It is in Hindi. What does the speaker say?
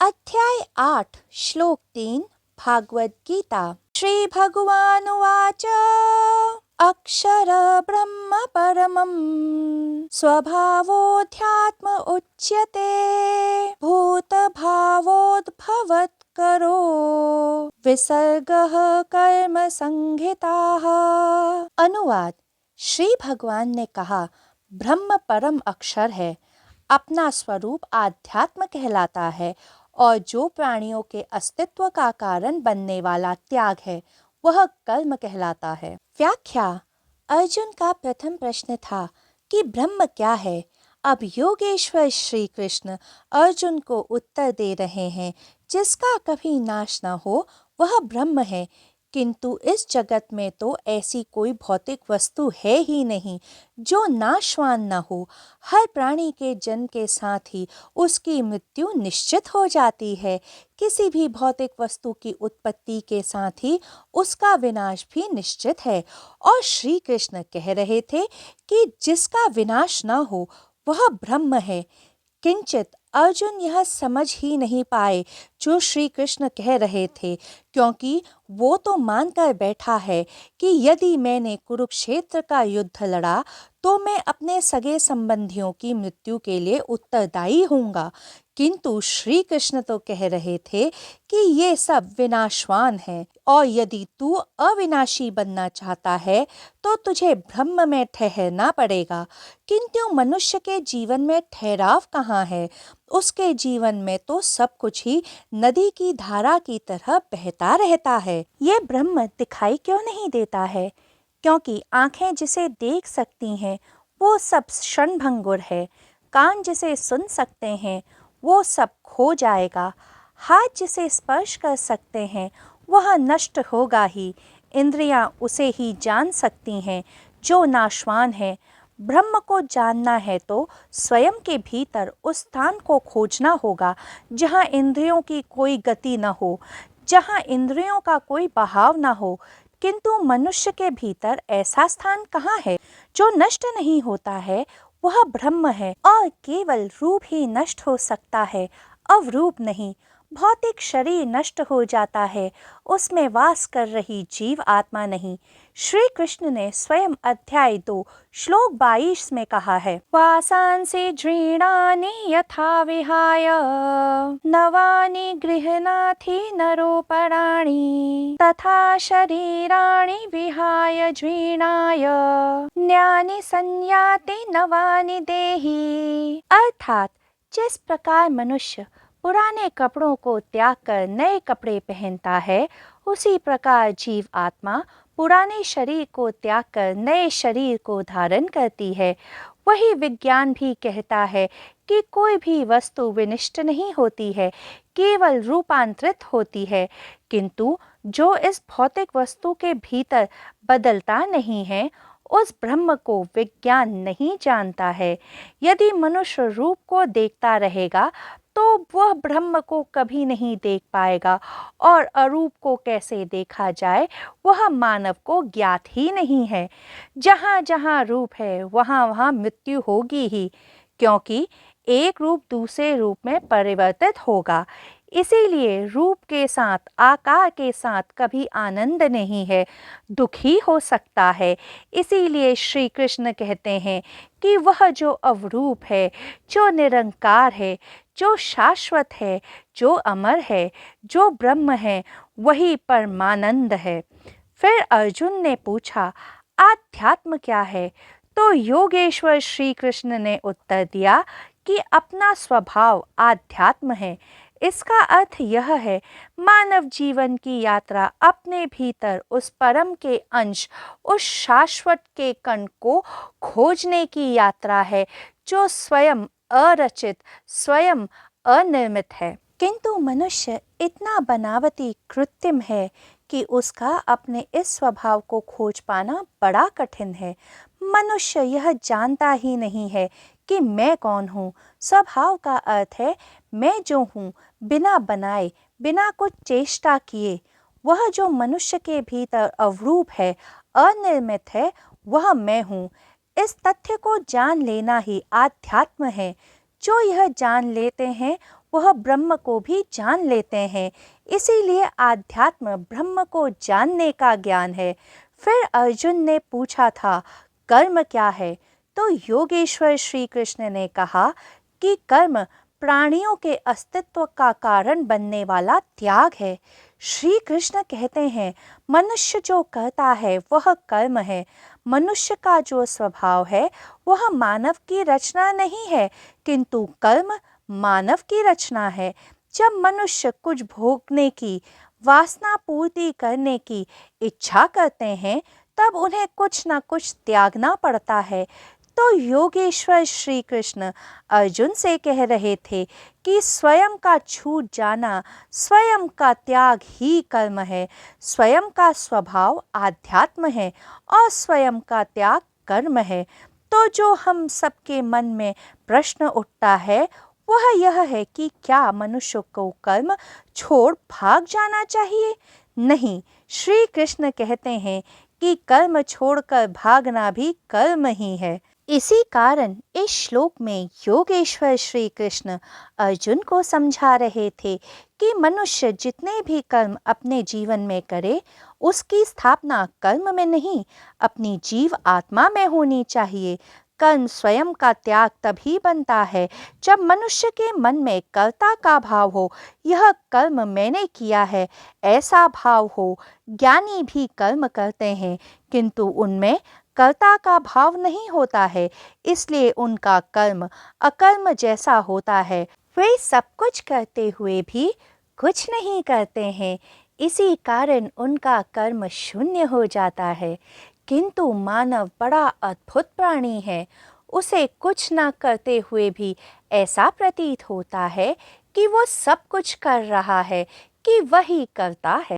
अध्याय 8 श्लोक 3 भागवत गीता। श्री भगवानुवाच अक्षर ब्रह्म परमं स्वभावोऽध्यात्म उच्यते भूत भावोद्भवत्करो विसर्गः कर्म संहिताः। अनुवाद। श्री भगवान ने कहा, ब्रह्म परम अक्षर है, अपना स्वरूप आध्यात्म कहलाता है और जो प्राणियों के अस्तित्व का कारण बनने वाला त्याग है वह कर्म कहलाता है। व्याख्या। अर्जुन का प्रथम प्रश्न था कि ब्रह्म क्या है। अब योगेश्वर श्री कृष्ण अर्जुन को उत्तर दे रहे हैं, जिसका कभी नाश न हो वह ब्रह्म है। किंतु इस जगत में तो ऐसी कोई भौतिक वस्तु है ही नहीं जो नाशवान न हो। हर प्राणी के जन्म के साथ ही उसकी मृत्यु निश्चित हो जाती है। किसी भी भौतिक वस्तु की उत्पत्ति के साथ ही उसका विनाश भी निश्चित है। और श्री कृष्ण कह रहे थे कि जिसका विनाश न हो वह ब्रह्म है। किंचित अर्जुन यह समझ ही नहीं पाए जो श्री कृष्ण कह रहे थे, क्योंकि वो तो मानकर बैठा है कि यदि मैंने कुरुक्षेत्र का युद्ध लड़ा तो मैं अपने सगे संबंधियों की मृत्यु के लिए उत्तरदायी होऊंगा। किंतु श्री कृष्ण तो कह रहे थे कि ये सब विनाशवान है और यदि तू अविनाशी बनना चाहता है तो तुझे ब्रह्म में ठहरना पड़ेगा। किंतु मनुष्य के जीवन में ठहराव कहाँ है? उसके जीवन में तो सब कुछ ही नदी की धारा की तरह बहता रहता है। ये ब्रह्म दिखाई क्यों नहीं देता है? क्योंकि आंखें जिसे देख सकती हैं वो सब क्षणभंगुर है। कान जिसे सुन सकते हैं वो सब खो जाएगा। हाथ जिसे स्पर्श कर सकते हैं वह नष्ट होगा ही। इंद्रियां उसे ही जान सकती हैं जो नाशवान है। ब्रह्म को जानना है तो स्वयं के भीतर उस स्थान को खोजना होगा जहाँ इंद्रियों की कोई गति न हो, जहाँ इंद्रियों का कोई बहाव न हो। किंतु मनुष्य के भीतर ऐसा स्थान कहाँ है जो नष्ट नहीं होता है? वह ब्रह्म है और केवल रूप ही नष्ट हो सकता है, अवरूप नहीं। भौतिक शरीर नष्ट हो जाता है, उसमें वास कर रही जीव आत्मा नहीं। श्री कृष्ण ने स्वयं अध्याय 2 श्लोक 22 में कहा है, वासांसि जीर्णानि यथा विहाय नवानि गृह्णाति नरोपराणि तथा शरीराणि विहाय जीर्णाय न्यानि संयाति नवानि देहि। अर्थात जिस प्रकार मनुष्य पुराने कपड़ों को त्याग कर नए कपड़े पहनता है, उसी प्रकार जीव आत्मा पुराने शरीर को त्याग कर नए शरीर को धारण करती है। वही विज्ञान भी कहता है कि कोई भी वस्तु विनष्ट नहीं होती है, केवल रूपांतरित होती है। किंतु जो इस भौतिक वस्तु के भीतर बदलता नहीं है, उस ब्रह्म को विज्ञान नहीं जानता है। यदि मनुष्य रूप को देखता रहेगा तो वह ब्रह्म को कभी नहीं देख पाएगा, और अरूप को कैसे देखा जाए वह मानव को ज्ञात ही नहीं है। जहाँ जहाँ रूप है वहाँ वहाँ मृत्यु होगी ही, क्योंकि एक रूप दूसरे रूप में परिवर्तित होगा। इसीलिए रूप के साथ, आकार के साथ कभी आनंद नहीं है, दुख ही हो सकता है। इसीलिए श्री कृष्ण कहते हैं कि वह जो अवरूप है, जो निरंकार है, जो शाश्वत है, जो अमर है, जो ब्रह्म है, वही परमानंद है। फिर अर्जुन ने पूछा, आध्यात्म क्या है? तो योगेश्वर श्री कृष्ण ने उत्तर दिया कि अपना स्वभाव आध्यात्म है। इसका अर्थ यह है, मानव जीवन की यात्रा अपने भीतर उस परम के अंश, उस शाश्वत के कण को खोजने की यात्रा है, जो स्वयं अरचित, स्वयं अनिर्मित है। किंतु मनुष्य इतना बनावटी कृत्रिम है कि उसका अपने इस स्वभाव को खोज पाना बड़ा कठिन है। मनुष्य यह जानता ही नहीं है कि मैं कौन हूँ। स्वभाव का अर्थ है मैं जो हूँ, बिना बनाए, बिना कुछ चेष्टा किए। वह जो मनुष्य के भीतर अवरूप है, अनिर्मित है, वह मैं हूँ। इस तथ्य को जान लेना ही आध्यात्म है। जो यह जान लेते हैं वह ब्रह्म को भी जान लेते हैं। इसीलिए आध्यात्म ब्रह्म को जानने का ज्ञान है। फिर अर्जुन ने पूछा था, कर्म क्या है? तो योगेश्वर श्री कृष्ण ने कहा कि कर्म प्राणियों के अस्तित्व का कारण बनने वाला त्याग है। श्री कृष्ण कहते हैं, मनुष्य जो करता है वह कर्म है। मनुष्य का जो स्वभाव है वह मानव की रचना नहीं है, किंतु कर्म मानव की रचना है। जब मनुष्य कुछ भोगने की, वासना पूर्ति करने की इच्छा करते हैं, तब उन्हें कुछ न कुछ त्यागना पड़ता है। तो योगेश्वर श्री कृष्ण अर्जुन से कह रहे थे कि स्वयं का छूट जाना, स्वयं का त्याग ही कर्म है। स्वयं का स्वभाव आध्यात्म है और स्वयं का त्याग कर्म है। तो जो हम सबके मन में प्रश्न उठता है वह यह है कि क्या मनुष्य को कर्म छोड़ भाग जाना चाहिए? नहीं, श्री कृष्ण कहते हैं कि कर्म छोड़कर भागना भी कर्म ही है। इसी कारण इस श्लोक में योगेश्वर श्री कृष्ण अर्जुन को समझा रहे थे कि मनुष्य जितने भी कर्म अपने जीवन में करे, उसकी स्थापना कर्म में नहीं, अपनी जीव आत्मा में होनी चाहिए। कर्म स्वयं का त्याग तभी बनता है जब मनुष्य के मन में कर्ता का भाव हो। यह कर्म मैंने किया है ऐसा भाव हो। ज्ञानी भी कर्म करते हैं, किंतु उनमें कर्ता का भाव नहीं होता है, इसलिए उनका कर्म अकर्म जैसा होता है। वे सब कुछ करते हुए भी कुछ नहीं करते हैं, इसी कारण उनका कर्म शून्य हो जाता है। किंतु मानव बड़ा अद्भुत प्राणी है। उसे कुछ न करते हुए भी ऐसा प्रतीत होता है कि वो सब कुछ कर रहा है, कि वही करता है।